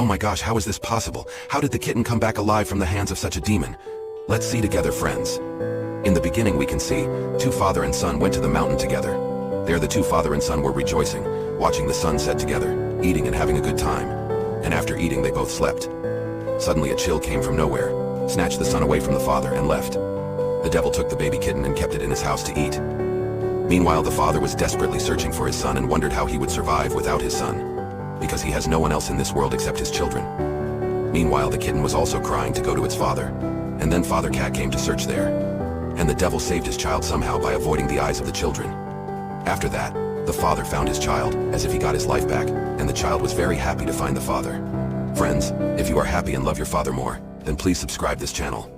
Oh my gosh, how is this possible? How did the kitten come back alive from the hands of such a demon? Let's see together, friends. In the beginning we can see, two father and son went to the mountain together. There the two father and son were rejoicing, watching the sun set together, eating and having a good time. And after eating they both slept. Suddenly a chill came from nowhere, snatched the son away from the father and left. The devil took the baby kitten and kept it in his house to eat. Meanwhile the father was desperately searching for his son and wondered how he would survive without his son, because he has no one else in this world except his children. Meanwhile the kitten was also crying to go to its father, and then Father Cat came to search there. And the devil saved his child somehow by avoiding the eyes of the children. After that, the father found his child, as if he got his life back, and the child was very happy to find the father. Friends, if you are happy and love your father more, then please subscribe this channel.